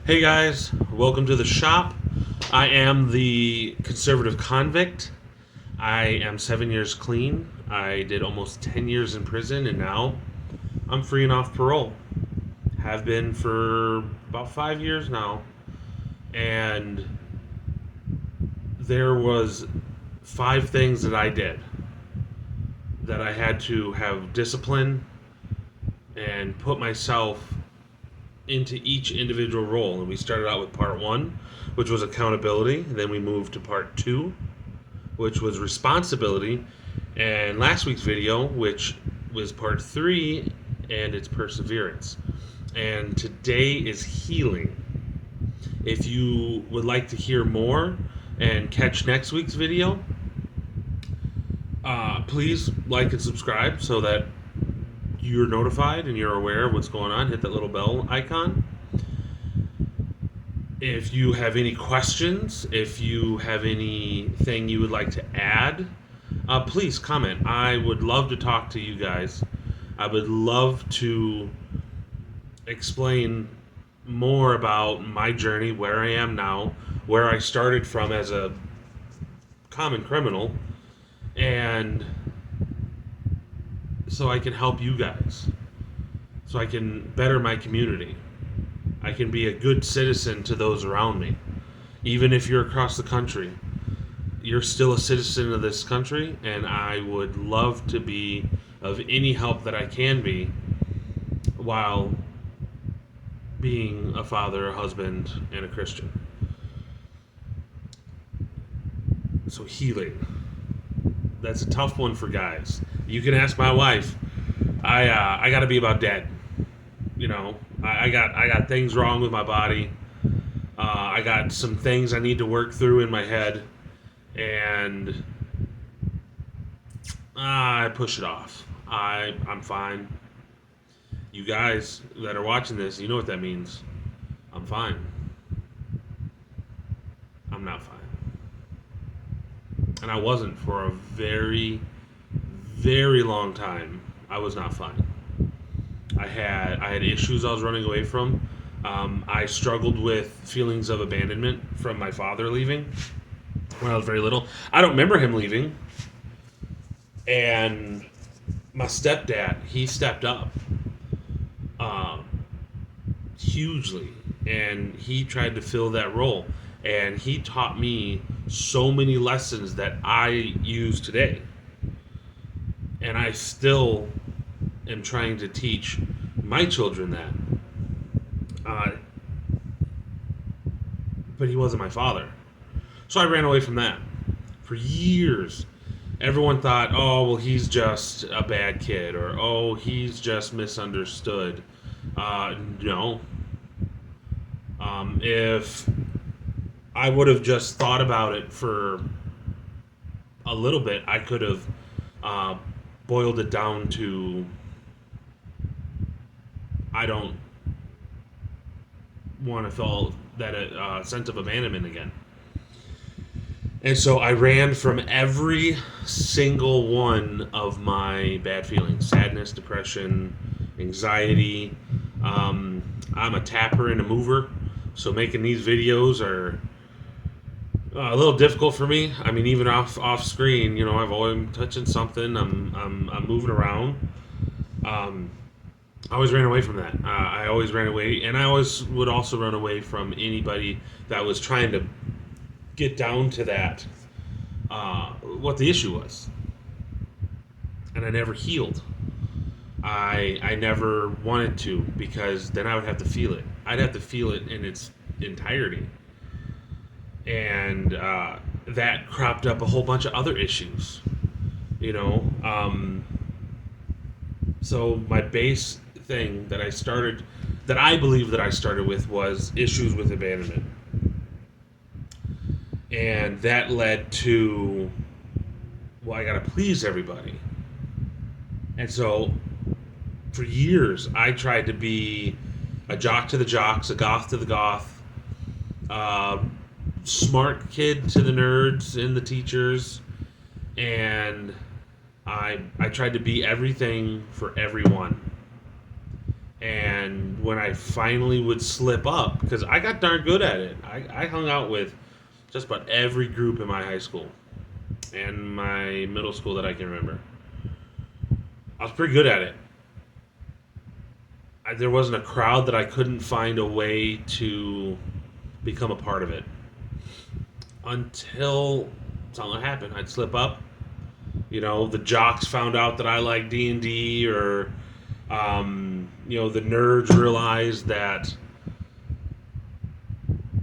Hey guys, welcome to the shop. I am the conservative convict. I am 7 years clean. I did almost 10 years in prison, and now I'm free and off parole. Have been for about 5 years now. And there was 5 things that I did that I had to have discipline and put myself into each individual role. And we started out with part one, which was accountability. Then we moved to part two, which was responsibility. And last week's video, which was part three, and it's perseverance. And today is healing. If you would like to hear more and catch next week's video, please like and subscribe so that you're notified and you're aware of what's going on. Hit that little bell icon. If you have any questions, if you have anything you would like to add, please comment. I would love to talk to you guys. I would love to explain more about my journey, where I am now, where I started from as a common criminal, and so I can help you guys, so I can better my community. I can be a good citizen to those around me. Even if you're across the country, you're still a citizen of this country, and I would love to be of any help that I can be while being a father, a husband, and a Christian. So healing. That's a tough one for guys. You can ask my wife. I got to be about dead. You know, I got things wrong with my body. I got some things I need to work through in my head, and I push it off. I'm fine. You guys that are watching this, you know what that means. I'm fine. I'm not fine. And I wasn't for a very, very long time. I was not fine. I had issues I was running away from. I struggled with feelings of abandonment from my father leaving when I was very little. I don't remember him leaving. And my stepdad, he stepped up hugely, and he tried to fill that role. And he taught me so many lessons that I use today. And I still am trying to teach my children that. But he wasn't my father. So I ran away from that. For years, everyone thought, oh, well, he's just a bad kid, or, oh, he's just misunderstood. No. If I would have just thought about it for a little bit, I could have boiled it down to, I don't want to feel that sense of abandonment again. And so I ran from every single one of my bad feelings: sadness, depression, anxiety. I'm a tapper and a mover, so making these videos are a little difficult for me. I mean, even off screen, you know, I've always touching something. I'm moving around. I always ran away from that. I always ran away, and I always would also run away from anybody that was trying to get down to that, what the issue was. And I never healed. I never wanted to, because then I would have to feel it. I'd have to feel it in its entirety. And that cropped up a whole bunch of other issues, you know. So my base thing that I believe that I started with, was issues with abandonment. And that led to, well, I gotta please everybody. And so for years I tried to be a jock to the jocks, a goth to the goth, smart kid to the nerds and the teachers, and I tried to be everything for everyone. And when I finally would slip up, because I got darn good at it, I hung out with just about every group in my high school and my middle school that I can remember. I was pretty good at it. There wasn't a crowd that I couldn't find a way to become a part of it until something happened. I'd slip up. The jocks found out that I like D&D, or the nerds realized that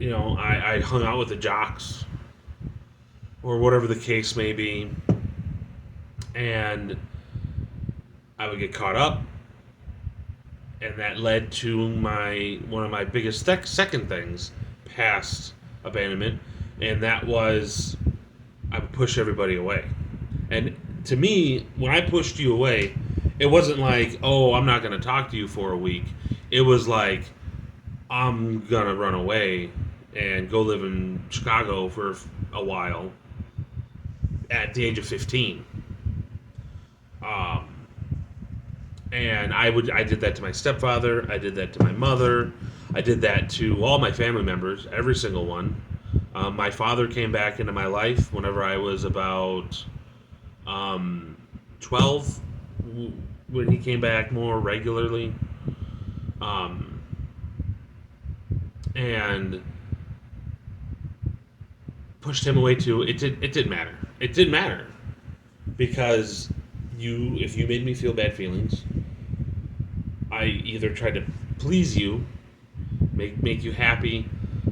I hung out with the jocks, or whatever the case may be, and I would get caught up, and that led to one of my biggest second things past abandonment, and that was I would push everybody away. And to me, when I pushed you away, it wasn't like, oh, I'm not going to talk to you for a week. It was like, I'm going to run away and go live in Chicago for a while at the age of 15. And I did that to my stepfather. I did that to my mother. I did that to all my family members, every single one. My father came back into my life whenever I was about 12, when he came back more regularly. And pushed him away too. It didn't matter. It didn't matter because if you made me feel bad feelings, I either tried to please you, make you happy,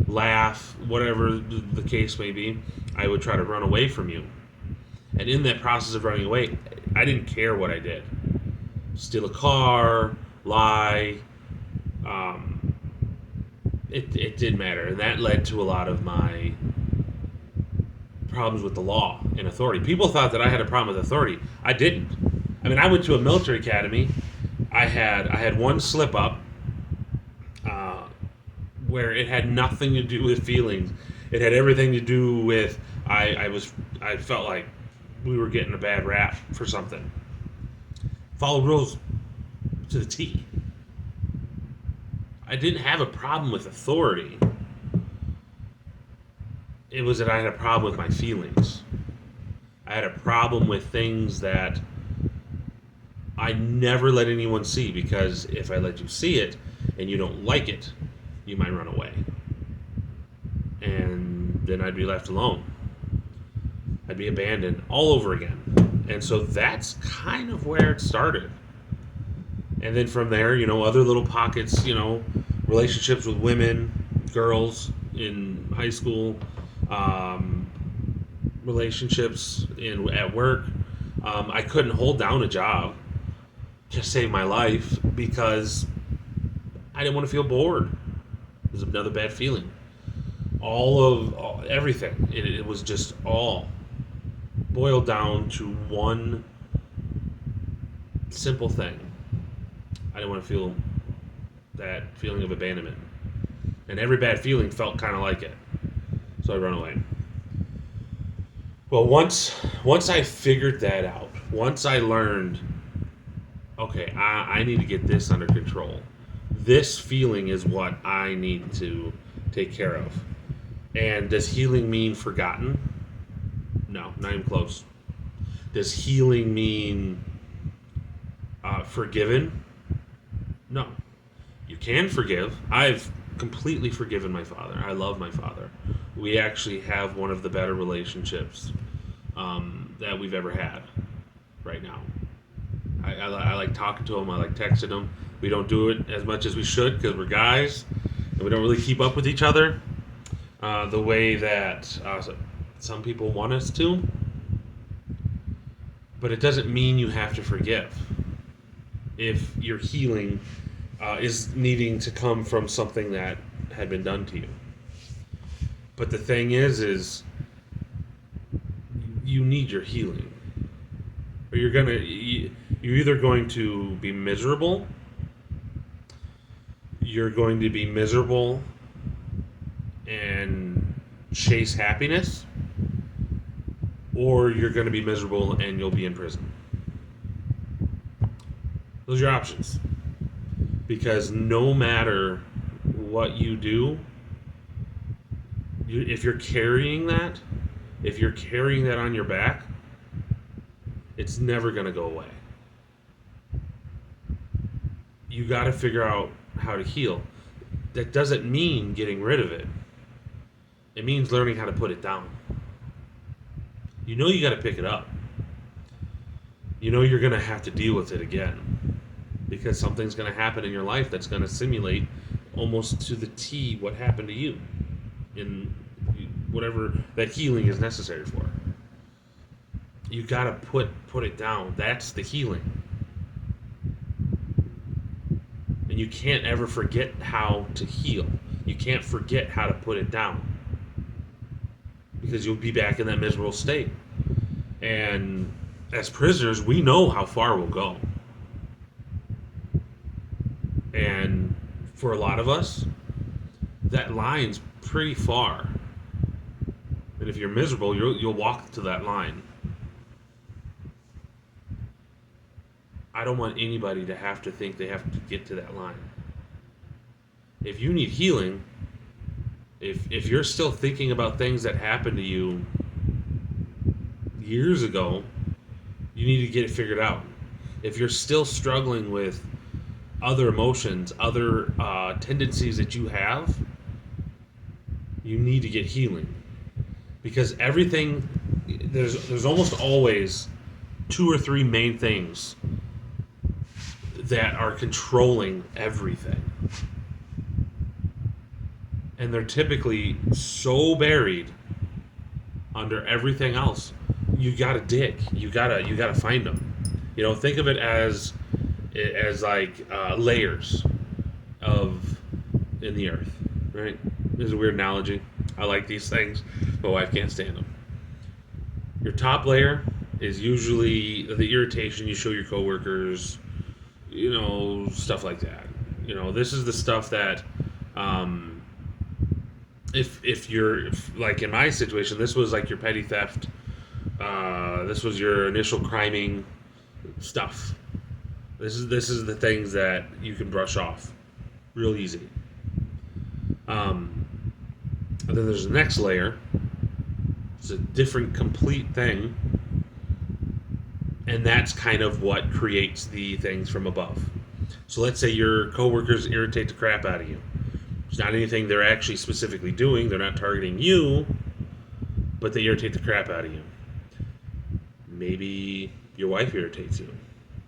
laugh, whatever the case may be. I would try to run away from you, and in that process of running away, I didn't care what I did. Steal a car, lie. It did matter, and that led to a lot of my problems with the law and authority. People thought that I had a problem with authority. I didn't. I mean, I went to a military academy. I had one slip up where it had nothing to do with feelings. It had everything to do with I felt like we were getting a bad rap for something. Follow rules to the T. I didn't have a problem with authority. It was that I had a problem with my feelings. I had a problem with things that I never let anyone see, because if I let you see it and you don't like it, you might run away. And then I'd be left alone. I'd be abandoned all over again. And so that's kind of where it started. And then from there, other little pockets, relationships with women, girls in high school, relationships at work. I couldn't hold down a job to save my life because I didn't want to feel bored. It was another bad feeling. Everything. It was just all boiled down to one simple thing. I didn't want to feel that feeling of abandonment. And every bad feeling felt kind of like it. So I run away. Well, once I figured that out, once I learned, okay, I need to get this under control. This feeling is what I need to take care of. And does healing mean forgotten? No, not even close. Does healing mean forgiven? No. You can forgive. I've completely forgiven my father. I love my father. We actually have one of the better relationships that we've ever had right now. I like talking to him. I like texting him. We don't do it as much as we should because we're guys, and we don't really keep up with each other the way that some people want us to. But it doesn't mean you have to forgive if your healing is needing to come from something that had been done to you. But the thing is you need your healing, or you're either going to be miserable. You're going to be miserable and chase happiness, or you're going to be miserable and you'll be in prison. Those are your options. Because no matter what you do, if you're carrying that, if you're carrying that on your back, it's never going to go away. You got to figure out how to heal. That doesn't mean getting rid of it. It means learning how to put it down. You know you got to pick it up. You know you're going to have to deal with it again. Because something's going to happen in your life that's going to simulate almost to the T what happened to you in whatever that healing is necessary for. You got to put it down. That's the healing. And you can't ever forget how to heal. You can't forget how to put it down. Because you'll be back in that miserable state. And as prisoners, we know how far we'll go. And for a lot of us, that line's pretty far. And if you're miserable, you'll walk to that line. I don't want anybody to have to think they have to get to that line. If you need healing, if you're still thinking about things that happened to you years ago, you need to get it figured out. If you're still struggling with other emotions, other tendencies that you have, you need to get healing. Because everything, there's almost always 2 or 3 main things that are controlling everything. And they're typically so buried under everything else. You gotta dig. You gotta find them. Think of it as like layers in the earth, right? This is a weird analogy. I like these things. My wife can't stand them. Your top layer is usually the irritation you show your coworkers, stuff like that. This is the stuff that, if you're like in my situation, this was like your petty theft. This was your initial criming stuff. This is the things that you can brush off real easy. And then there's the next layer. It's a different, complete thing. And that's kind of what creates the things from above. So let's say your coworkers irritate the crap out of you. It's not anything they're actually specifically doing. They're not targeting you, but they irritate the crap out of you. Maybe your wife irritates you.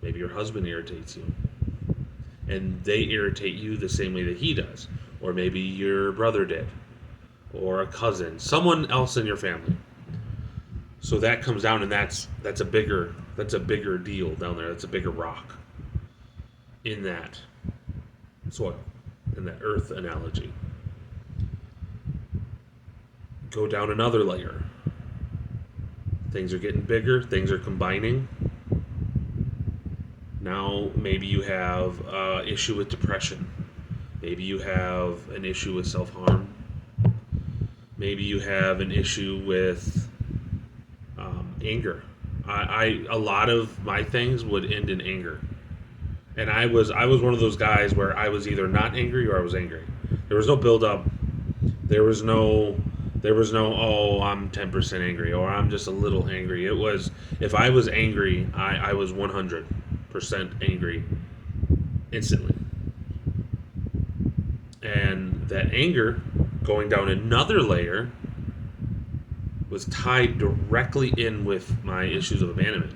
Maybe your husband irritates you. And they irritate you the same way that he does. Or maybe your brother did. Or a cousin. Someone else in your family. So that comes down, and that's a bigger deal down there. That's a bigger rock in that soil, in that earth analogy. Go down another layer. Things are getting bigger. Things are combining. Now maybe you have an issue with depression. Maybe you have an issue with self-harm. Maybe you have an issue with anger. A lot of my things would end in anger, and I was one of those guys where I was either not angry or I was angry. There was no build up. There was no oh, I'm 10% angry or I'm just a little angry. It was, if I was angry, I was 100% angry instantly. And that anger going down another layer was tied directly in with my issues of abandonment.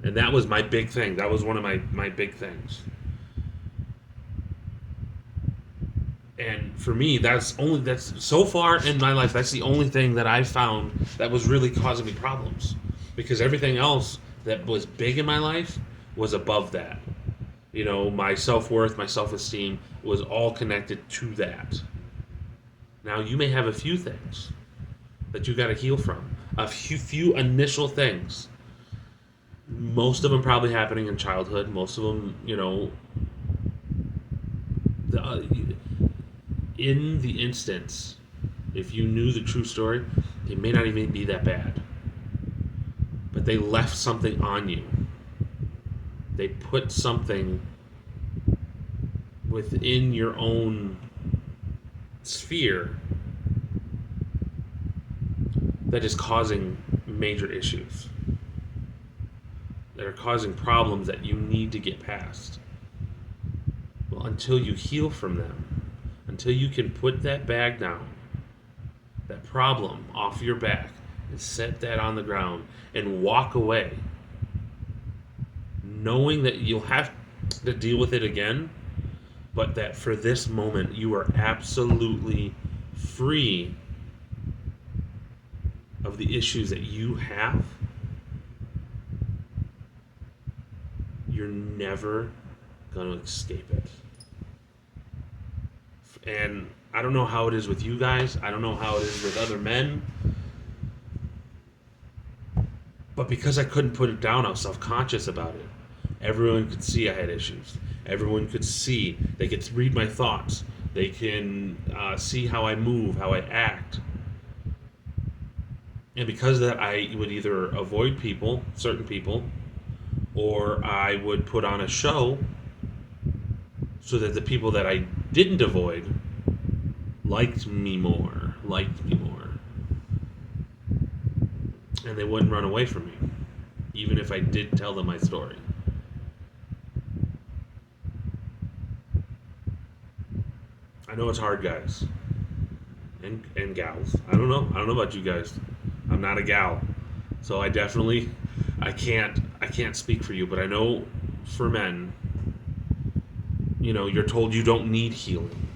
And that was my big thing. That was one of my big things. And for me, that's so far in my life, that's the only thing that I found that was really causing me problems. Because everything else that was big in my life was above that. My self-worth, my self-esteem was all connected to that. Now, you may have a few things that you got to heal from. A few initial things. Most of them probably happening in childhood. Most of them, in the instance, if you knew the true story, it may not even be that bad. But they left something on you. They put something within your own sphere that is causing major issues, that are causing problems that you need to get past. Well, until you heal from them, until you can put that bag down, that problem off your back, and set that on the ground and walk away, knowing that you'll have to deal with it again, but that for this moment you are absolutely free of the issues that you have, you're never going to escape it. And I don't know how it is with you guys. I don't know how it is with other men. But because I couldn't put it down, I was self-conscious about it. Everyone could see I had issues. Everyone could see. They could read my thoughts. They can see how I move, how I act. And because of that, I would either avoid people, certain people, or I would put on a show so that the people that I didn't avoid liked me more. And they wouldn't run away from me, even if I did tell them my story. I know it's hard, guys. And gals. I don't know about you guys. I'm not a gal. So I can't speak for you, but I know for men, you're told you don't need healing.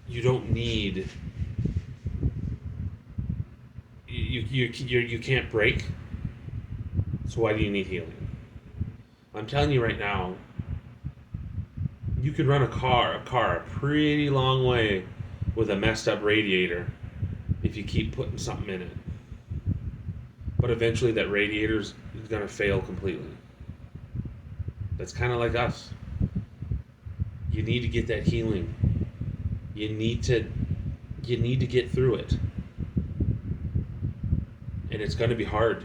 You don't need you can't break. So why do you need healing? I'm telling you right now, you could run a car a pretty long way with a messed up radiator if you keep putting something in it. But eventually that radiator is going to fail completely. That's kind of like us. You need to get that healing. You need to get through it. And it's going to be hard.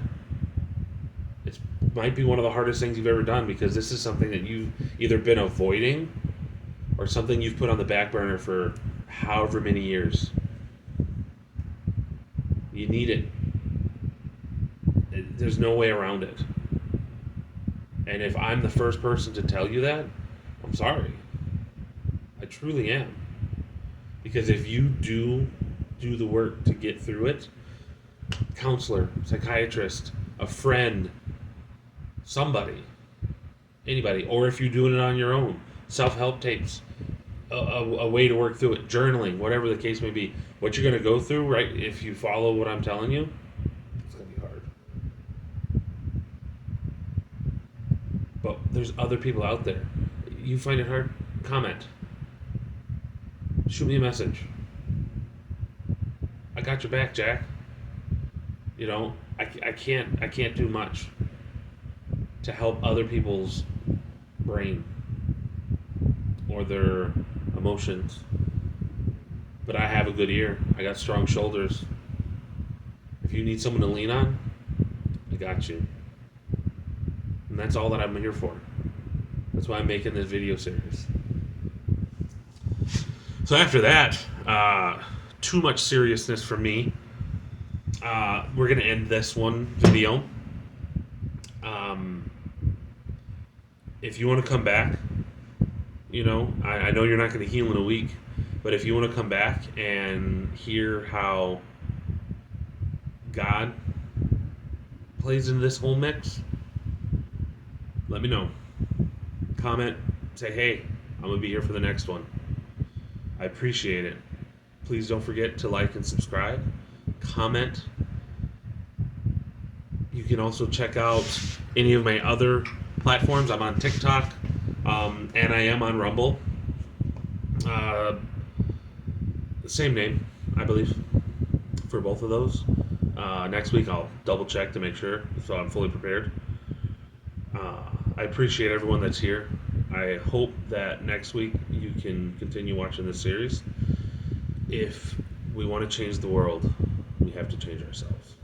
It might be one of the hardest things you've ever done, because this is something that you've either been avoiding or something you've put on the back burner for however many years. You need it. There's no way around it. And if I'm the first person to tell you that, I'm sorry. I truly am. Because if you do the work to get through it, counselor, psychiatrist, a friend, somebody, anybody, or if you're doing it on your own, self-help tapes, a way to work through it, journaling, whatever the case may be, what you're going to go through, right, if you follow what I'm telling you, it's going to be hard. But there's other people out there. You find it hard? Comment. Shoot me a message. I got your back, Jack. I can't do much to help other people's brain or their emotions. But I have a good ear. I got strong shoulders. If you need someone to lean on, I got you. And that's all that I'm here for. That's why I'm making this video series. So after that, too much seriousness for me. We're going to end this one video. If you want to come back, I know you're not going to heal in a week, but if you want to come back and hear how God plays in this whole mix, let me know. Comment, say, hey, I'm going to be here for the next one. I appreciate it. Please don't forget to like and subscribe. Comment. You can also check out any of my other platforms. I'm on TikTok, and I am on Rumble. Same name, I believe, for both of those. Next week I'll double check to make sure, so I'm fully prepared. I appreciate everyone that's here. I hope that next week you can continue watching this series. If we want to change the world, we have to change ourselves.